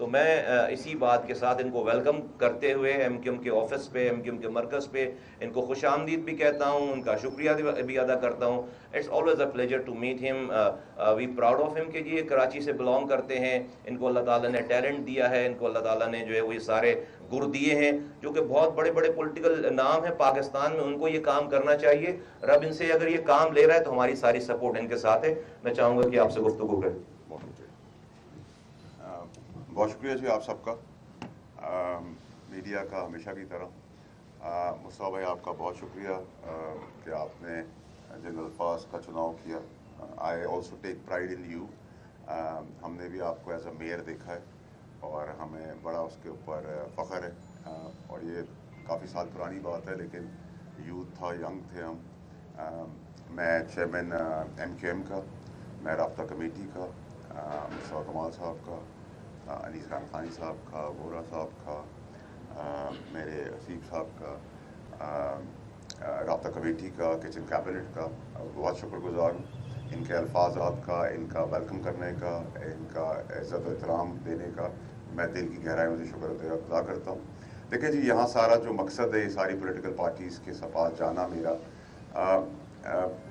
تو میں اسی بات کے ساتھ ان کو ویلکم کرتے ہوئے ایم کیو ایم کے آفس پہ، ایم کیو ایم کے مرکز پہ ان کو خوش آمدید بھی کہتا ہوں، ان کا شکریہ بھی ادا کرتا ہوں. It's always a pleasure to meet him, we proud of ہم کہ یہ کراچی سے بلانگ کرتے ہیں. ان کو اللہ تعالیٰ نے ٹیلنٹ دیا ہے، ان کو اللہ تعالیٰ نے جو ہے وہ یہ سارے گر دیے ہیں جو کہ بہت بڑے بڑے پولیٹیکل نام ہیں پاکستان میں. ان کو یہ کام کرنا چاہیے. رب ان سے اگر یہ کام لے رہا ہے تو ہماری ساری سپورٹ ان کے ساتھ ہے. میں چاہوں گا کہ آپ سے گفتگو کریں. بہت شکریہ جی آپ سب کا، میڈیا کا ہمیشہ کی طرح. مصطفیٰ بھائی آپ کا بہت شکریہ کہ آپ نے جن الفاظ کا چناؤ کیا. I also take pride in you. ہم نے بھی آپ کو ایز اے میئر دیکھا ہے اور ہمیں بڑا اس کے اوپر فخر ہے. اور یہ کافی سال پرانی بات ہے لیکن یوتھ تھا، ینگ تھے ہم. میں چیئرمین ایم کیو ایم کا، میں رابطہ کمیٹی کا، مصطفیٰ کمال صاحب کا، انیس رحمانی صاحب کا، غورا صاحب کا، میرے حسیب صاحب کا، رابطہ کمیٹی کا، کچن کیبنٹ کا بہت شکر گزار ہوں. ان کے الفاظات کا، ان کا ویلکم کرنے کا، ان کا عزت و احترام دینے کا میں دل کی گہرائیوں سے شکر ادا کرتا ہوں. دیکھیں جی، یہاں سارا جو مقصد ہے یہ ساری پولیٹیکل پارٹیز کے پاس جانا میرا،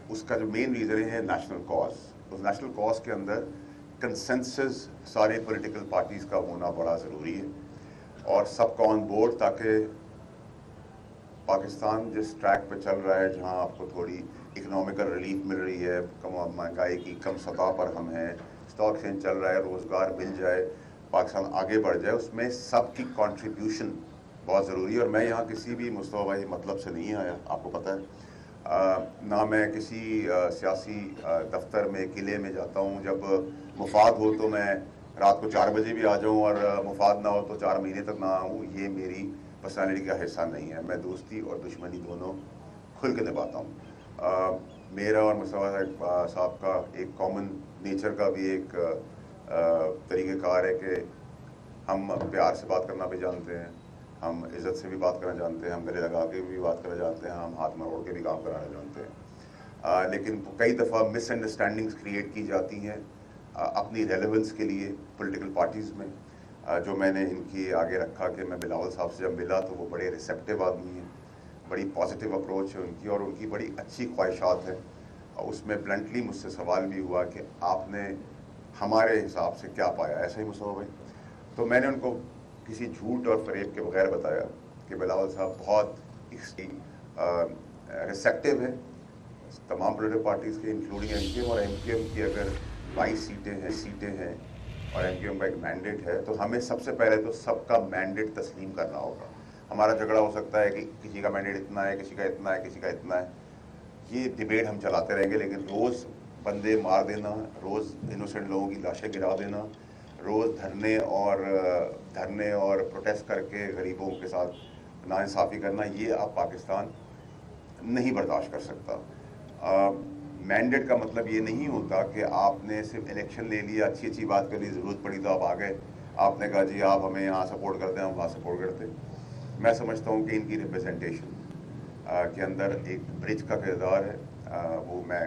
اس کا جو مین ریزن ہے نیشنل کاز. اس نیشنل کاز کے اندر کنسنسس سارے پولیٹیکل پارٹیز کا ہونا بڑا ضروری ہے اور سب کا آن بورڈ، تاکہ پاکستان جس ٹریک پہ چل رہا ہے، جہاں آپ کو تھوڑی اکنامیکل ریلیف مل رہی ہے، کم مہنگائی کی کم سطح پر ہم ہیں، اسٹاک ایکسچینج چل رہا ہے، روزگار مل جائے، پاکستان آگے بڑھ جائے، اس میں سب کی کنٹریبیوشن بہت ضروری ہے. اور میں یہاں کسی بھی مصطفیٰ بھائی مطلب سے نہیں آیا، آپ کو پتہ ہے. نہ میں کسی سیاسی دفتر میں، قلعے میں جاتا ہوں. جب مفاد ہو تو میں رات کو 4 بجے بھی آ جاؤں اور مفاد نہ ہو تو 4 مہینے تک نہ آؤں. یہ میری پرسنالٹی کا حصہ نہیں ہے. میں دوستی اور دشمنی دونوں کھل کے نبھاتا ہوں. میرا اور مصطفیٰ صاحب کا ایک کامن نیچر کا بھی ایک طریقہ کار ہے کہ ہم پیار سے بات کرنا بھی جانتے ہیں، ہم عزت سے بھی بات کرنا جانتے ہیں، ہم گلے لگا کے بھی بات کرنا جانتے ہیں، ہم ہاتھ مروڑ کے بھی کام کرانا جانتے ہیں. لیکن کئی دفعہ مس انڈرسٹینڈنگز کریٹ کی جاتی ہیں اپنی ریلیونس کے لیے پولیٹیکل پارٹیز میں. جو میں نے ان کی آگے رکھا کہ میں بلاول صاحب سے جب ملا تو وہ بڑے ریسیپٹیو آدمی ہیں، بڑی پازیٹیو اپروچ ہے ان کی اور ان کی بڑی اچھی خواہشات ہیں. اس میں بلنٹلی مجھ سے سوال بھی ہوا کہ آپ نے ہمارے حساب سے کیا پایا، ایسا ہی مصطفیٰ بھائی؟ تو میں نے ان کو کسی جھوٹ اور فریب کے بغیر بتایا کہ بلاول صاحب بہت ریسیپٹیو ہے تمام پولیٹیکل پارٹیز کے، انکلوڈنگ ایم کیو ایم. اور ایم کیو ایم کی اگر 22 سیٹیں ہیں اور ایم کیو ایم کا ایک مینڈیٹ ہے تو ہمیں سب سے پہلے تو سب کا مینڈیٹ تسلیم کرنا ہوگا. ہمارا جھگڑا ہو سکتا ہے کہ کسی کا مینڈیٹ اتنا ہے، کسی کا اتنا ہے، کسی کا اتنا ہے. یہ ڈیبیٹ ہم چلاتے رہیں گے، لیکن روز بندے مار دینا، روز انوسنٹ لوگوں کی لاشیں گرا دینا، روز دھرنے اور پروٹیسٹ کر کے غریبوں کے ساتھ ناانصافی کرنا، یہ اب پاکستان نہیں برداشت کر سکتا. مینڈیٹ کا مطلب یہ نہیں ہوتا کہ آپ نے صرف الیکشن لے لیا، اچھی بات کرنی، ضرورت پڑی تو آپ آ گئے، آپ نے کہا جی آپ ہمیں یہاں سپورٹ کرتے ہیں، ہم وہاں سپورٹ کرتے ہیں. میں سمجھتا ہوں کہ ان کی ریپرزنٹیشن کے اندر ایک برج کا کردار ہے. وہ میں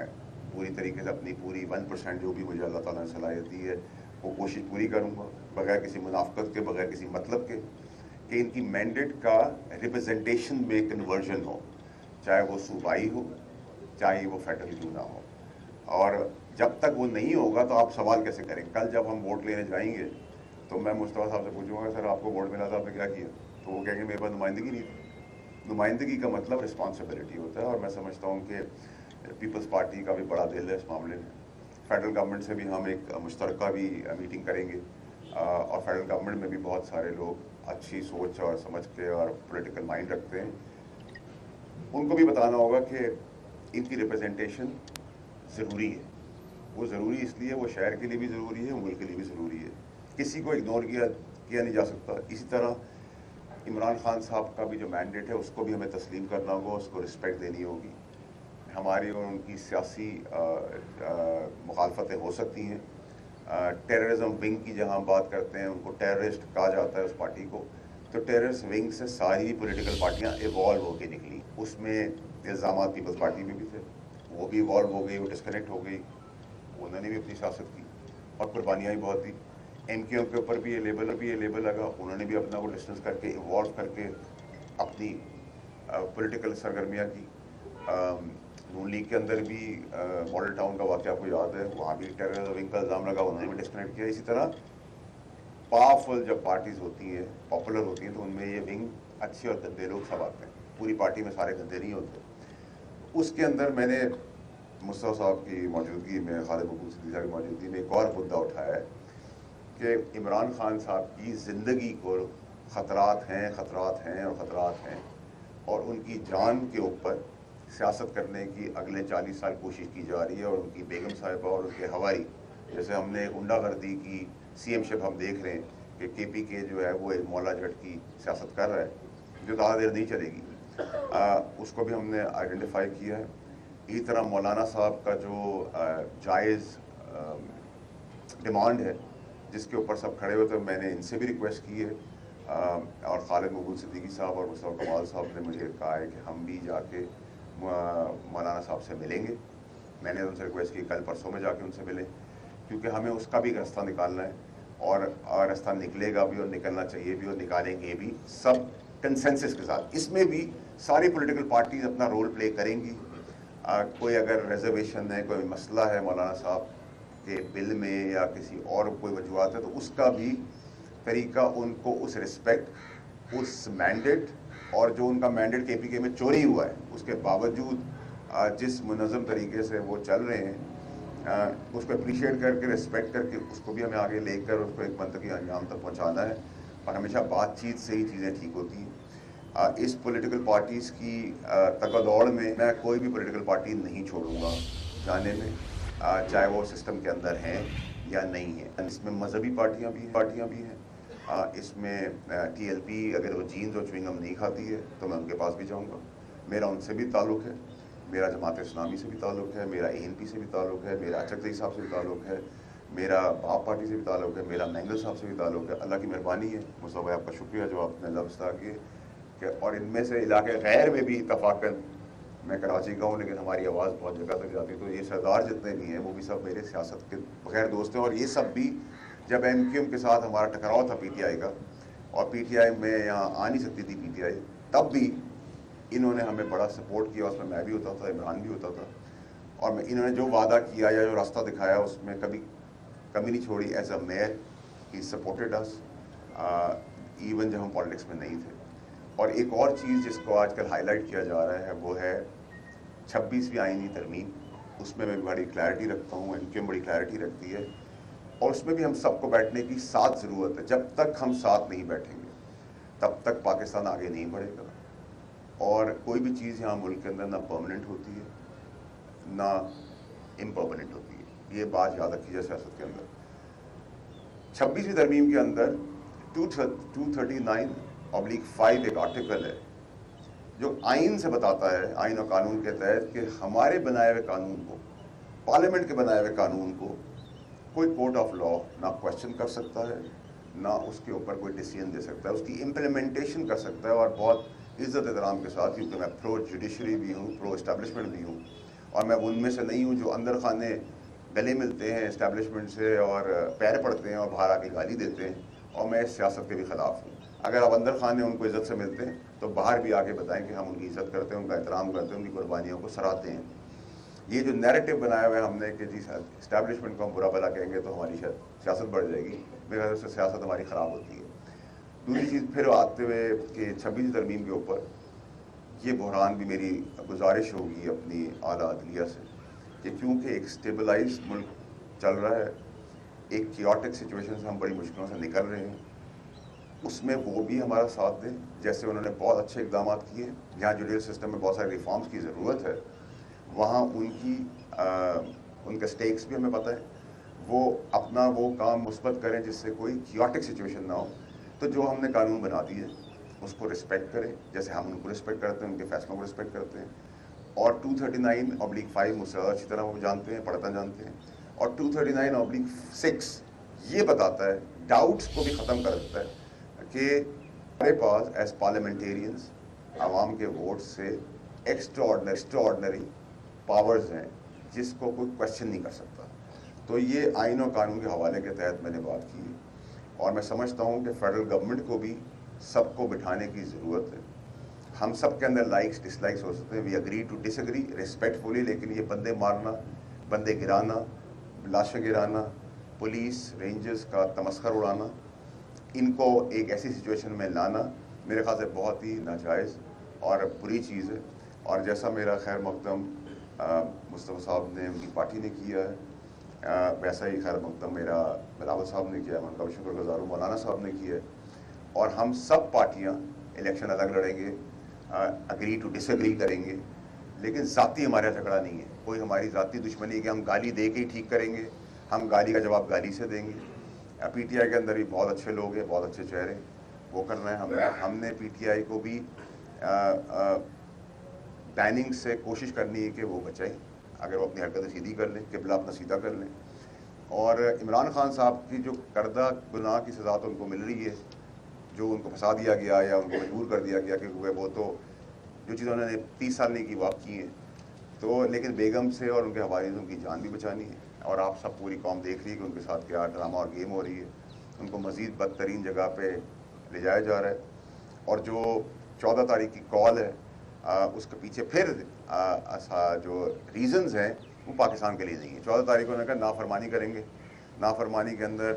پوری طریقے سے اپنی پوری 1% جو بھی مجھے اللہ تعالیٰ نے صلاحیت دی ہے وہ کوشش پوری کروں گا، بغیر کسی منافقت کے، بغیر کسی مطلب کے، کہ ان کی مینڈیٹ کا ریپرزنٹیشن میں کنورژن ہو، چاہے وہ صوبائی ہو، چاہے وہ فیڈرل کیوں نہ ہو. اور جب تک وہ نہیں ہوگا تو آپ سوال کیسے کریں؟ کل جب ہم ووٹ لینے جائیں گے تو میں مصطفیٰ صاحب سے پوچھوں گا سر آپ کو ووٹ ملا تھا، آپ نے کیا کیا؟ تو وہ کہیں گے میرے پاس نمائندگی نہیں تھی. نمائندگی کا مطلب رسپانسبلٹی ہوتا ہے، اور میں سمجھتا ہوں کہ پیپلز پارٹی کا بھی بڑا دل ہے اس معاملے میں. فیڈرل گورنمنٹ سے بھی ہم ایک مشترکہ بھی میٹنگ کریں گے، اور فیڈرل گورنمنٹ میں بھی بہت سارے لوگ اچھی سوچ اور سمجھ کے اور پولیٹیکل مائنڈ رکھتے ہیں. ان کو بھی بتانا ہوگا کہ ان کی ریپرزنٹیشن ضروری ہے. وہ ضروری اس لیے، وہ شہر کے لیے بھی ضروری ہے، ملک کے لیے بھی ضروری ہے. کسی کو اگنور کیا نہیں جا سکتا. اسی طرح عمران خان صاحب کا بھی جو مینڈیٹ ہے اس کو بھی ہمیں تسلیم کرنا ہوگا، اس کو رسپیکٹ دینی ہوگی. ہماری اور ان کی سیاسی مخالفتیں ہو سکتی ہیں. ٹیررزم ونگ کی جہاں ہم بات کرتے ہیں، ان کو ٹیررسٹ کہا جاتا ہے اس پارٹی کو، تو ٹیررسٹ ونگ سے ساری پولیٹیکل پارٹیاں ایوالو ہو کے نکلی. اس میں الزامات پیپلز پارٹی میں بھی تھے، وہ بھی ایوالو ہو گئی، وہ ڈسکنیکٹ ہو گئی، انہوں نے بھی اپنی سیاست کی اور قربانیاں بھی بہت دی. MQM کے اوپر بھی یہ لیبل لگا, انہوں نے بھی اپنا وہ ڈسٹنس کر کے ایوالو کر کے اپنی پولیٹیکل سرگرمیاں کی. نون لیگ کے اندر بھی ماڈل ٹاؤن کا واقعہ آپ کو یاد ہے, وہاں بھی ٹیررزم ونگ کا الزام لگا, انہوں نے بھی ڈسکنیکٹ کیا. اسی طرح پاورفل جب پارٹیز ہوتی ہیں, پاپولر ہوتی ہیں, تو ان میں یہ ونگ اچھے اور گندے لوگ سب آتے ہیں. پوری پارٹی میں سارے گندے نہیں ہوتے. اس کے اندر میں نے مصطفیٰ صاحب کی موجودگی میں, خالد مقبول صدیقی صاحب کی موجودگی میں ایک اور مدعا اٹھایا ہے کہ عمران خان صاحب کی زندگی کو خطرات ہیں اور ان کی جان کے اوپر سیاست کرنے کی اگلے 40 سال کوشش کی جا رہی ہے. اور ان کی بیگم صاحبہ اور ان کے ہواری, جیسے ہم نے غنڈہ گردی کی CM شپ ہم دیکھ رہے ہیں کہ KPK جو ہے وہ ایک مولا جٹ کی سیاست کر رہا ہے جو زیادہ دیر نہیں چلے گی. اس کو بھی ہم نے آئیڈینٹیفائی کیا ہے. اسی طرح مولانا صاحب کا جو جائز ڈیمانڈ ہے جس کے اوپر سب کھڑے ہوئے تھے, میں نے ان سے بھی ریکویسٹ کی ہے, اور خالد مقبول صدیقی صاحب اور مصطفیٰ کمال صاحب نے مجھے کہا ہے کہ ہم بھی جا کے مولانا صاحب سے ملیں گے. میں نے ان سے ریکویسٹ کی کل پرسوں میں جا کے ان سے ملیں, کیونکہ ہمیں اس کا بھی راستہ نکالنا ہے, اور راستہ نکلے گا بھی اور نکلنا چاہیے بھی اور نکالیں گے بھی سب کنسنسس کے ساتھ. اس میں بھی ساری پولیٹیکل پارٹیز اپنا رول پلے کریں گی. کوئی اگر ریزرویشن ہے, کوئی مسئلہ ہے مولانا صاحب کے بل میں یا کسی اور کوئی وجوہات ہے, تو اس کا بھی طریقہ ان کو اس رسپیکٹ, اس مینڈیٹ, اور جو ان کا مینڈیٹ KPK میں چوری ہوا ہے اس کے باوجود جس منظم طریقے سے وہ چل رہے ہیں, اس کو اپریشیٹ کر کے, رسپیکٹ کر کے, اس کو بھی ہمیں آگے لے کر اس کو ایک منطقی انجام تک پہنچانا ہے. اور ہمیشہ بات چیت سے ہی چیزیں ٹھیک ہوتی ہیں. اس پولیٹیکل پارٹیز کی تگ و دوڑ میں میں کوئی بھی پولیٹیکل پارٹی نہیں چھوڑوں گا جانے میں, چاہے وہ سسٹم کے اندر ہیں یا نہیں ہیں. اس میں مذہبی پارٹیاں بھی ہیں. اس میں TLP اگر وہ جینز اور چوئنگم نہیں کھاتی ہے تو میں ان کے پاس بھی جاؤں گا. میرا ان سے بھی تعلق ہے, میرا جماعت اسلامی سے بھی تعلق ہے, میرا ANP سے بھی تعلق ہے, میرا اچکزئی صاحب سے بھی تعلق ہے, میرا باپ پارٹی سے بھی تعلق ہے, میرا مینگل صاحب سے بھی تعلق ہے. اللہ کی مہربانی ہے. مصطفیٰ بھائی آپ کا شکریہ جو آپ نے لفظ تھا کہ اور ان میں سے علاقے غیر میں بھی اتفاقاً, میں کراچی کا ہوں لیکن ہماری آواز بہت جگہ تک جاتی ہے, تو یہ سردار جتنے بھی ہیں وہ بھی سب میرے سیاست کے بغیر دوست ہیں. اور یہ سب بھی جب MQM کے ساتھ ہمارا ٹکراؤ تھا PTI کا, اور PTI میں یہاں آ نہیں سکتی تھی PTI, تب بھی انہوں نے ہمیں بڑا سپورٹ کیا. اس میں بھی ہوتا تھا, عمران بھی ہوتا تھا, اور انہوں نے جو وعدہ کیا یا جو راستہ دکھایا اس میں کبھی کمی نہیں چھوڑی. As a mayor he supported us, even جب ہم پالیٹکس میں نہیں تھے. اور ایک اور چیز جس کو آج کل ہائی لائٹ کیا جا رہا ہے وہ ہے 26ویں آئینی ترمیم. اس میں بڑی کلیئرٹی رکھتا ہوں, MQM بڑی کلیئرٹی رکھتی ہے, اور اس میں بھی ہم سب کو بیٹھنے کی ساتھ ضرورت ہے. جب تک ہم ساتھ نہیں بیٹھیں گے تب تک پاکستان آگے نہیں بڑھے گا. اور کوئی بھی چیز یہاں ملک کے اندر نہ پرماننٹ ہوتی ہے نہ امپرماننٹ ہوتی ہے, یہ بات یاد رکھی جائے سیاست کے اندر. 26ویں ترمیم کے اندر 239/5 ایک آرٹیکل ہے جو آئین سے بتاتا ہے, آئین و قانون کے تحت, کہ ہمارے بنائے ہوئے قانون کو, پارلیمنٹ کے بنائے ہوئے قانون کو کوئی کورٹ آف لا نہ کویشچن کر سکتا ہے, نہ اس کے اوپر کوئی ڈیسیژن دے سکتا ہے. اس کی امپلیمنٹیشن کر سکتا ہے, اور بہت عزت احترام کے ساتھ, کیونکہ میں پرو جوڈیشری بھی ہوں, پرو اسٹیبلشمنٹ بھی ہوں, اور میں ان میں سے نہیں ہوں جو اندر خانے گلے ملتے ہیں اسٹیبلشمنٹ سے اور پیر پڑتے ہیں اور باہر آ کے گالی دیتے ہیں. اور میں اس سیاست کے بھی خلاف ہوں. اگر آپ اندر خانے ان کو عزت سے ملتے ہیں تو باہر بھی آ کے بتائیں کہ ہم ان کی عزت کرتے ہیں, ان کا احترام کرتے ہیں, ان کی قربانیوں کو سراہتے ہیں. یہ جو نیریٹو بنایا ہوا ہے ہم نے کہ جی اسٹیبلشمنٹ کو ہم برا بھلا کہیں گے تو ہماری سیاست بڑھ جائے گی, میرے خیال سے سیاست ہماری خراب ہوتی ہے. دوسری چیز پھر آتے ہوئے کہ 26ویں ترمیم کے اوپر یہ بحران بھی میری گزارش ہوگی اپنی اعلیٰ عدلیہ سے کہ کیونکہ ایک اسٹیبلائز ملک چل رہا ہے, ایک کیوٹک سچویشن سے ہم بڑی مشکلوں سے نکل رہے ہیں, اس میں وہ بھی ہمارا ساتھ دیں. جیسے انہوں نے بہت اچھے اقدامات کیے, جہاں جوڈیشل سسٹم میں بہت سارے ریفارمز کی ضرورت ہے وہاں ان کے سٹیکس بھی ہمیں پتہ ہے, وہ اپنا وہ کام مثبت کریں جس سے کوئی کیوٹک سچویشن نہ ہو. تو جو ہم نے قانون بنا دی ہے اس کو رسپیکٹ کریں, جیسے ہم ان کو رسپیکٹ کرتے ہیں, ان کے فیصلوں کو رسپیکٹ کرتے ہیں. اور 239/5 مجھ سے اچھی طرح وہ جانتے ہیں, پڑھنا جانتے ہیں. اور 239/6 یہ بتاتا ہے, ڈاؤٹس کو بھی ختم کر دیتا ہے کہ ہمارے پاس ایز پارلیمنٹیرینز عوام کے ووٹ سے ایکسٹراڈنری پاورز ہیں جس کو کوئی کویشچن نہیں کر سکتا. تو یہ آئین و قانون کے حوالے کے تحت میں نے بات کی. اور میں سمجھتا ہوں کہ فیڈرل گورنمنٹ کو بھی سب کو بٹھانے کی ضرورت ہے. ہم سب کے اندر لائکس ڈس لائکس ہو سکتے ہیں, we agree to disagree respectfully, لیکن یہ بندے مارنا, بندے گرانا, لاشیں گرانا, پولیس رینجرز کا تمسخر اڑانا, ان کو ایک ایسی سچویشن میں لانا میرے خیال سے بہت ہی ناجائز اور بری چیز ہے. اور جیسا میرا خیر مقدم مصطفیٰ صاحب نے, ان کی پارٹی نے کیا ہے, ویسا ہی خیر مقدم میرا بلاول صاحب نے کیا ہے, میں ان کا بھی شکر گزار ہوں, مولانا صاحب نے کیا ہے. اور ہم سب پارٹیاں الیکشن الگ لڑیں گے, اگری ٹو ڈس اگری کریں گے, لیکن ذاتی ہمارا جھگڑا نہیں ہے, کوئی ہماری ذاتی دشمنی ہے کہ ہم گالی دے کے ہی ٹھیک کریں گے, ہم گالی کا جواب گالی سے دیں گے. پی ٹی آئی کے اندر بھی بہت اچھے لوگ ہیں, بہت اچھے چہرے, وہ کرنا ہے. ہم نے پی ٹی آئی کو بھی بیننگ سے کوشش کرنی ہے کہ وہ بچائیں, اگر وہ اپنی حرکتیں سیدھی کر لیں, قبلہ اپنا سیدھا کر لیں. اور عمران خان صاحب کی جو کردہ گناہ کی سزا تو ان کو مل رہی ہے, جو ان کو پھنسا دیا گیا یا ان کو مجبور کر دیا گیا, کہ وہ تو جو چیزیں انہوں نے 30 سال نہیں کی وہ آپ کی ہیں. تو لیکن بیگم سے اور ان کے حوالے سے ان کی جان بھی بچانی ہے. اور آپ سب پوری قوم دیکھ رہی ہے کہ ان کے ساتھ کیا ڈرامہ اور گیم ہو رہی ہے. ان کو مزید بدترین جگہ پہ لے جایا جا رہا ہے. اور جو 14 تاریخ کی کال ہے, اس کے پیچھے پھر جو ریزنز ہیں وہ پاکستان کے لیے نہیں ہے. 14 تاریخ کو انہوں نے کہا نافرمانی کریں گے. نافرمانی کے اندر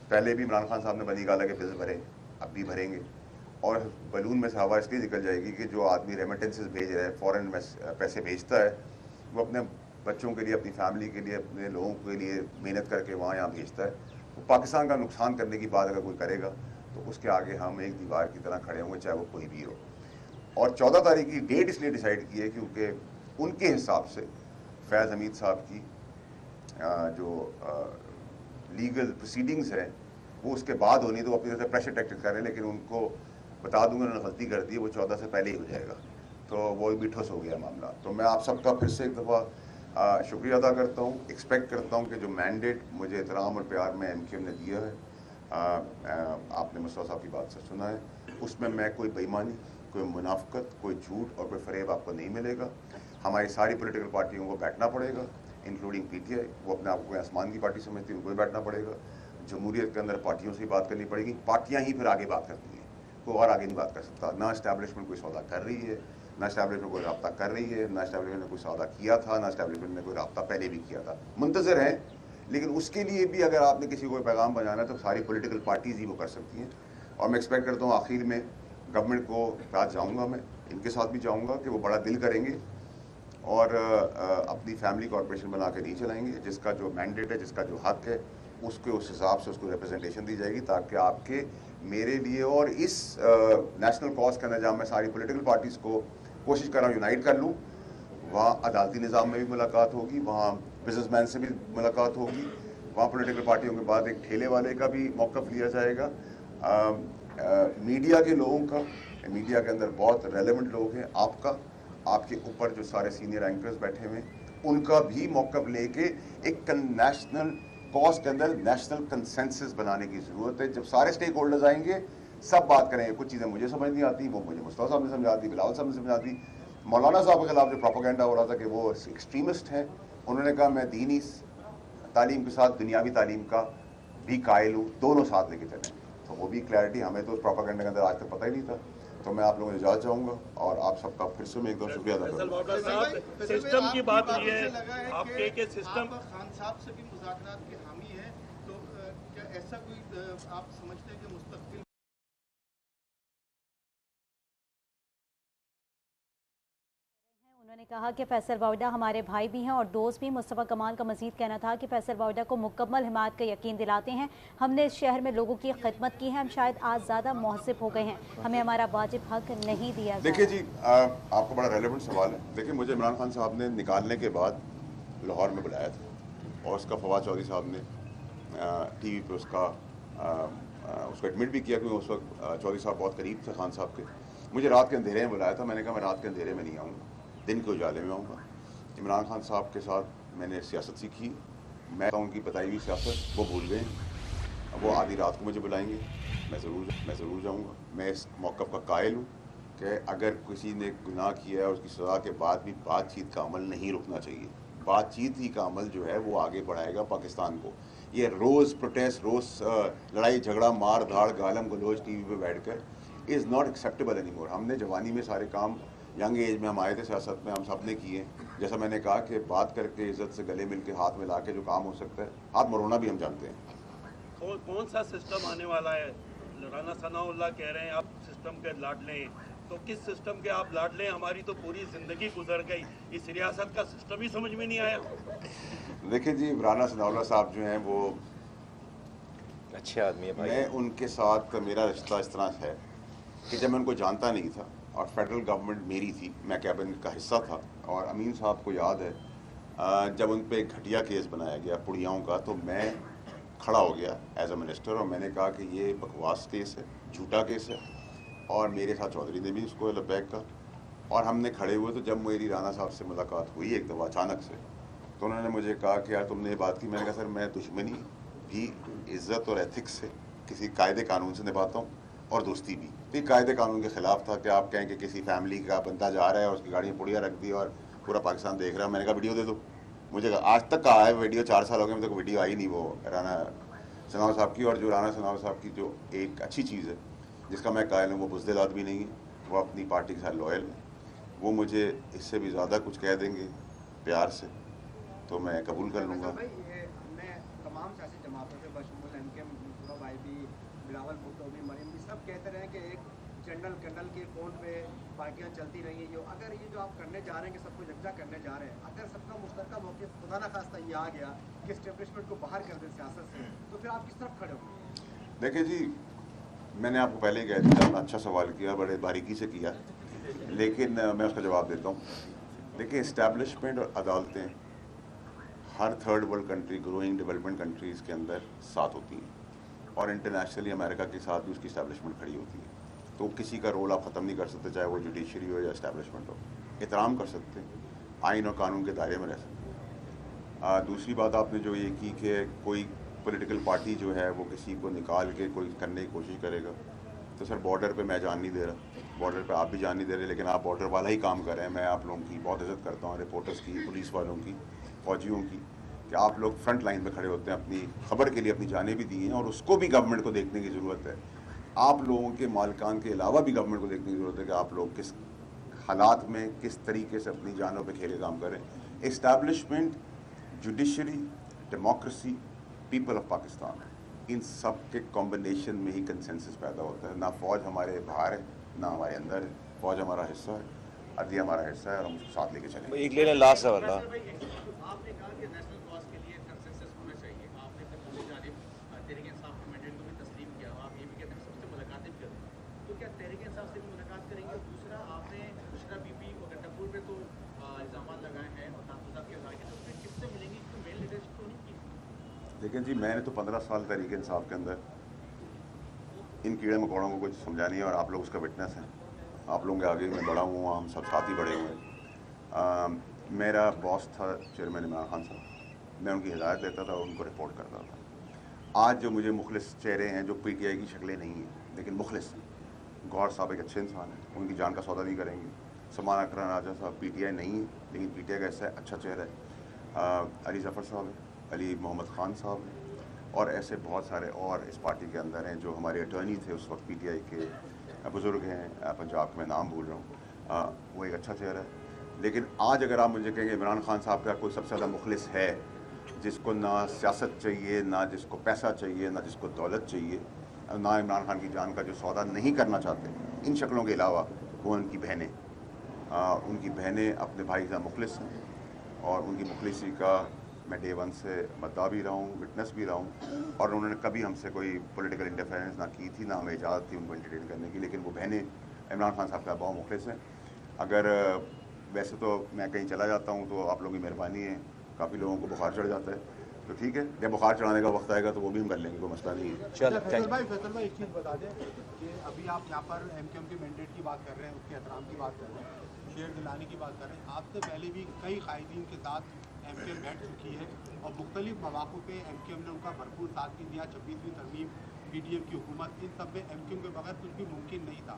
پہلے بھی عمران خان صاحب نے بنی گالا کے بلز بھرے, اب بھی بھریں گے. اور بلون میں سے ہوا اس لیے نکل جائے گی کہ جو آدمی ریمیٹنسز بھیج رہا ہے, فورن پیسے بھیجتا ہے, وہ اپنے بچوں کے لیے, اپنی فیملی کے لیے, اپنے لوگوں کے لیے محنت کر کے وہاں یہاں بھیجتا ہے. تو پاکستان کا نقصان کرنے کی بات اگر کوئی کرے گا تو اس کے آگے ہم ایک دیوار کی طرح کھڑے ہوں گے, چاہے وہ کوئی بھی ہو. اور 14 تاریخ کی ڈیٹ اس لیے ڈیسائیڈ کی ہے کیونکہ ان کے حساب سے فیض حمید صاحب کی جو لیگل پروسیڈنگز ہیں وہ اس کے بعد ہونی, تو وہ اپنی طرف سے پریشر ٹیکٹک کر رہے ہیں. لیکن ان کو بتا دوں گا انہوں نے غلطی کر دی ہے, وہ 14 سے پہلے ہی ہو جائے گا, تو وہ بھی ٹھوس ہو گیا معاملہ. تو میں آپ سب کا پھر سے ایک دفعہ شکریہ ادا کرتا ہوں. ایکسپیکٹ کرتا ہوں کہ جو مینڈیٹ مجھے احترام اور پیار میں ایم کیو ایم نے دیا ہے, آپ نے مصطفیٰ صاحب کی بات سے سنا ہے, اس میں کوئی بےایمانی, کوئی منافقت, کوئی جھوٹ اور کوئی فریب آپ کو نہیں ملے گا. ہماری ساری پولیٹیکل پارٹیوں کو بیٹھنا پڑے گا, انکلوڈنگ پی ٹی آئی. وہ اپنے آپ کو آسمان کی پارٹی سمجھتی ہے, ان کو بھی بیٹھنا پڑے گا. جمہوریت کے اندر پارٹیوں سے ہی بات کرنی پڑے گی, پارٹیاں ہی پھر آگے بات کرتی ہیں, کوئی اور آگے نہیں بات کر سکتا. نہ اسٹیبلشمنٹ کوئی سودا کر رہی ہے, نہ اسٹیبلشمنٹ کوئی رابطہ کر رہی ہے, نہ اسٹیبلشمنٹ نے کوئی سودا کیا تھا, نہ اسٹیبلشمنٹ نے کوئی رابطہ پہلے بھی کیا تھا. منتظر ہیں, لیکن اس کے لیے بھی اگر آپ نے کسی کو پیغام پہنچانا ہے تو ساری پولیٹیکل پارٹیز ہی وہ کر سکتی ہیں. اور میں ایکسپیکٹ کرتا ہوں آخر میں گورنمنٹ کو ساتھ جاؤں گا, میں ان کے ساتھ بھی جاؤں گا کہ وہ بڑا دل کریں گے اور اپنی فیملی کارپوریشن بنا کے نہیں چلائیں گے. جس کا جو مینڈیٹ ہے, جس کا جو حق ہے, اس کے اس حساب سے اس کو ریپرزنٹیشن دی جائے گی, تاکہ آپ کے میرے لیے اور اس نیشنل کاز کے اندر جہاں میں ساری پولیٹیکل پارٹیز کو کوشش کر رہا ہوں یونائٹ کر لوں, وہاں عدالتی نظام میں بھی ملاقات ہوگی, وہاں بزنس مین سے بھی ملاقات ہوگی, وہاں پولیٹیکل پارٹیوں کے بعد ایک ٹھیلے والے کا بھی موقف لیا جائے گا. میڈیا کے لوگوں کا, میڈیا کے اندر بہت ریلیونٹ لوگ ہیں, آپ کے اوپر جو سارے سینئر اینکرز بیٹھے ہوئے ہیں, ان کا بھی موقف لے کے ایک نیشنل کاز کے اندر نیشنل کنسنسس بنانے کی ضرورت ہے. جب سارے اسٹیک ہولڈرز آئیں گے سب بات کریں گے. کچھ چیزیں مجھے سمجھ نہیں آتی, وہ مجھے مصطفیٰ صاحب نے سمجھا دی, بلاول صاحب نے سمجھا دی. مولانا صاحب کے خلاف جو پروپیگنڈا ہو رہا تھا کہ وہ ایکسٹریمسٹ ہیں, انہوں نے کہا میں دینی تعلیم کے ساتھ دنیاوی تعلیم کا بھی قائل ہوں, دونوں ساتھ لے کے چلیں. تو وہ بھی کلیئرٹی, ہمیں تو اس پروپیگنڈا کے اندر آج تک پتہ ہی نہیں تھا. تو میں آپ لوگوں سے اجازت چاہوں گا اور آپ سب کا پھر سے میں ایک دفعہ شکریہ ادا کروں گا. سسٹم کی بات ہوئی ہے, آپ کے سسٹم خان صاحب سے بھی مذاکرات کے حامی ہیں, تو کیا ایسا کوئی آپ سمجھتے ہیں کہ مستقبل انہوں نے کہا کہ فیصل واوڈہ ہمارے بھائی بھی ہیں اور دوست بھی. مصطفیٰ کمال کا مزید کہنا تھا کہ فیصل واوڈہ کو مکمل حمایت کا یقین دلاتے ہیں. ہم نے اس شہر میں لوگوں کی خدمت کی ہے, ہم شاید آج زیادہ محسب ہو گئے ہیں, ہمیں ہمارا واجب حق نہیں دیا گیا. دیکھیے جی, آپ کو بڑا ریلیونٹ سوال ہے. دیکھیے مجھے عمران خان صاحب نے نکالنے کے بعد لاہور میں بلایا تھا, اور اس کا فواد چودھری صاحب نے ٹی وی پہ اس کو ایڈمٹ بھی کیا, کیونکہ اس وقت چودھری صاحب بہت قریب تھے خان صاحب کے. مجھے رات کے اندھیرے میں بلایا تھا, میں نے کہا میں رات کے اندھیرے میں نہیں آؤں گا, دن کے اجالے میں آؤں گا. عمران خان صاحب کے ساتھ میں نے سیاست سیکھی, میں ان کی بتائی ہوئی سیاست وہ بھول گئے. وہ آدھی رات کو مجھے بلائیں گے, میں ضرور جاؤں گا. میں اس موقف کا قائل ہوں کہ اگر کسی نے گناہ کیا ہے اور اس کی سزا کے بعد بھی بات چیت کا عمل نہیں رکنا چاہیے. بات چیت ہی کا عمل جو ہے وہ آگے بڑھائے گا پاکستان کو. یہ روز پروٹیسٹ، روز لڑائی جھگڑا، مار دھاڑ، گالم گلوچ ٹی وی پہ بیٹھ کر is not acceptable any more. ہم نے جوانی میں سارے کام، ینگ ایج میں ہم آئے تھے سیاست میں، ہم سب نے کیے. جیسا میں نے کہا کہ بات کر کے عزت سے گلے مل کے ہاتھ ملا کے جو کام ہو سکتا ہے، ہاتھ مرونا بھی ہم جانتے ہیں. کون سا سسٹم آنے والا ہے؟ رانا ثناء اللہ کہہ رہے ہیں آپ سسٹم کے لاڈلے ہیں، تو کس سسٹم کے آپ لاڈلے ہیں؟ ہماری تو پوری زندگی گزر گئی، اس ریاست کا سسٹم ہی سمجھ میں نہیں آیا. دیکھیں جی، رانا ثناء اللہ صاحب جو ہیں وہ اچھے آدمی ہے بھائی. میں ان کے ساتھ میرا رشتہ اس طرح ہے کہ جب میں ان کو جانتا نہیں تھا اور فیڈرل گورنمنٹ میری تھی، میں کیبنٹ کا حصہ تھا، اور امین صاحب کو یاد ہے جب ان پہ ایک گھٹیا کیس بنایا گیا پڑیاؤں کا، تو میں کھڑا ہو گیا ایز اے منسٹر اور میں نے کہا کہ یہ بکواس کیس ہے، جھوٹا کیس ہے. اور میرے ساتھ چودھری نے بھی اس کو لبیک کا، اور ہم نے کھڑے ہوئے. تو جب میری رانا صاحب سے ملاقات ہوئی ایک دفعہ اچانک سے، تو انہوں نے مجھے کہا کہ یار تم نے یہ بات کی. میں نے کہا سر میں دشمنی بھی عزت اور ایتھکس سے، کسی قاعدے قانون سے نبھاتا ہوں، اور دوستی بھی. تو یہ قاعدے قانون کے خلاف تھا کہ آپ کہیں کہ کسی فیملی کا بندہ جا رہا ہے اور اس کی گاڑی میں پڑیا رکھ دی اور پورا پاکستان دیکھ رہا ہے. میں نے کہا ویڈیو دے دو. مجھے آج تک کہا ہے ویڈیو، 4 سال ہو گئے ابھی تک ویڈیو آئی نہیں وہ رانا ثناء صاحب کی. اور جو رانا ثناء صاحب کی جو ایک اچھی چیز ہے جس کا میں قائل ہوں، وہ بزدل آدمی نہیں ہے، وہ اپنی پارٹی کے ساتھ لوئل ہے. وہ مجھے اس سے بھی زیادہ کچھ کہہ دیں گے پیار سے تو میں قبول کر لوں گا. میں تمام سیاسی جماعتوں سے بشمول ایم کے بھائی بھی، بلاول بھٹو بھی، مریم بھی، سب کہتے رہے کہ ایک جنرل کے فون پہ پارٹیاں چلتی رہی ہیں. اگر یہ جو آپ کرنے جا رہے ہیں کہ سب کو یکجا کرنے جا رہے ہیں، اگر سب کا مشترکہ موقف خدا نہ خواستہ یہ آ گیا کہ اسٹیبلشمنٹ کو باہر کر دیں سیاست سے، تو پھر آپ کس طرف کھڑے ہوں گے؟ دیکھیں جی، میں نے آپ کو پہلے ہی کہہ دیا، اچھا سوال کیا، بڑے باریکی سے کیا، لیکن میں اس کا جواب دیتا ہوں. دیکھیں، اسٹیبلشمنٹ اور عدالتیں ہر third world country, growing development countries کے اندر ساتھ ہوتی ہیں، اور انٹرنیشنلی امریکہ کے ساتھ بھی اس کی اسٹیبلشمنٹ کھڑی ہوتی ہے. تو کسی کا رول آپ ختم نہیں کر سکتے، چاہے وہ جوڈیشری ہو یا اسٹیبلشمنٹ ہو. احترام کر سکتے ہیں، آئین اور قانون کے دائرے میں رہ سکتے ہیں. دوسری بات آپ نے جو یہ کی کہ کوئی پولیٹیکل پارٹی جو ہے وہ کسی کو نکال کے کوئی کرنے کی کوشش کرے گا، تو سر بارڈر پہ میں جان نہیں دے رہا، بارڈر پہ آپ بھی جان نہیں دے رہے، لیکن آپ بارڈر والا ہی کام کر رہے ہیں. میں آپ لوگوں کی بہت عزت کرتا ہوں، رپورٹرز کی، پولیس والوں کی، فوجیوں کی، کہ آپ لوگ فرنٹ لائن پہ کھڑے ہوتے ہیں، اپنی خبر کے لیے اپنی جانیں بھی دی ہیں، اور اس کو بھی گورنمنٹ کو دیکھنے کی ضرورت ہے. آپ لوگوں کے مالکان کے علاوہ بھی گورنمنٹ کو دیکھنے کی ضرورت ہے کہ آپ لوگ کس حالات میں کس طریقے سے اپنی جانوں پہ کھیلے کام کریں. Establishment, judiciary, democracy, people of Pakistan, ان سب کے کمبینیشن میں ہی کنسنسس پیدا ہوتا ہے. نہ فوج ہمارے باہر ہے، نہ ہمارے اندر ہے. فوج ہمارا حصہ ہے، عدلیہ ہمارا حصہ ہے، اور ہم اس کو ساتھ لے کے چلیں. ایک لے لیں لاسٹ سوال. آپ نے کہا کہ نیشنل کاز کے لیے کنسنسس ہونا چاہیے. آپ نے دوسری جانب تحریک انصاف کے مینڈیٹ کو بھی تسلیم کیا، آپ یہ بھی کہتے ہیں سب سے ملاقاتیں بھی کرتے ہیں، تو کیا تحریک انصاف سے بھی ملاقات کریں گے؟ اور دوسرا، آپ نے بشرا بی بی اور گڈھا پور پہ تو الزامات لگائے ہیں اور تحفظات کے لگائے ہیں، تو پھر کس سے ملیں گی؟ تو مین لیڈرشپ تو نہیں کی. لیکن جی، میں نے تو 15 سال تحریک انصاف کے اندر ان کیڑے مکوڑوں کو کچھ سمجھا نہیں ہے، اور آپ لوگ اس کا وٹنس ہیں. آپ لوگوں کے آگے میں بڑا ہوں، ہم سب ساتھ ہی بڑے ہوئے ہیں. میرا باس تھا چیئرمین عمران خان صاحب، میں ان کی ہدایت دیتا تھا اور ان کو رپورٹ کرتا تھا. آج جو مجھے مخلص چہرے ہیں، جو پی ٹی آئی کی شکلیں نہیں ہیں لیکن مخلص ہیں، گور صاحب ایک اچھے انسان ہیں، ان کی جان کا سودا نہیں کریں گے. سمان اکرم راجہ صاحب پی ٹی آئی نہیں ہے لیکن پی ٹی آئی کا ایسا اچھا چہرہ ہے. علی ظفر صاحب ہیں، علی محمد خان صاحب ہیں، اور ایسے بہت سارے اور اس پارٹی کے اندر ہیں جو ہمارے اٹارنی تھے اس وقت، پی ٹی آئی کے بزرگ ہیں. پنجاب میں نام بھول رہا ہوں، وہ ایک اچھا چہرہ ہے. لیکن آج اگر آپ مجھے کہیں گے عمران خان صاحب کا کوئی سب سے زیادہ مخلص ہے، جس کو نہ سیاست چاہیے، نہ جس کو پیسہ چاہیے، نہ جس کو دولت چاہیے، نہ عمران خان کی جان کا جو سودا نہیں کرنا چاہتے، ان شکلوں کے علاوہ وہ ان کی بہنیں، ان کی بہنیں اپنے بھائی سے مخلص ہیں، اور ان کی مخلصی کا میں ڈے ون سے مدعا بھی رہا ہوں، وٹنس بھی رہا ہوں. اور انہوں نے کبھی ہم سے کوئی پولیٹیکل انٹرفیئرنس نہ کی تھی، نہ ہمیں اجازت تھی ان کو انٹرٹین کرنے کی. لیکن وہ بہنیں عمران خان صاحب کا بہت مخلص ہیں. اگر ویسے تو میں کہیں چلا جاتا ہوں تو آپ لوگوں کی مہربانی ہے، کافی لوگوں کو بخار چڑھ جاتا ہے، تو ٹھیک ہے، جب بخار چڑھانے کا وقت آئے گا تو وہ بھی ہم کر لیں گے، کوئی مسئلہ نہیں ہے. فیصل بھائی ایک چیز بتا دیں کہ ابھی آپ یہاں پر ایم کیو ایم کے مینڈیٹ کی بات کر رہے ہیں، اس کے احترام کی بات کر رہے ہیں، شیئر دلانے کی بات کر رہے ہیں. آپ سے پہلے بھی کئی قائدین کے ساتھ ایم کیو ایم بیٹھ چکی ہے اور مختلف مواقع پہ ایم کیو ایم نے ان کا بھرپور ساتھ بھی دیا. 26ویں ترمیم، پی ڈی ایم کی حکومت، ان سب میں ایم کیو ایم کے بغیر کچھ بھی ممکن نہیں تھا.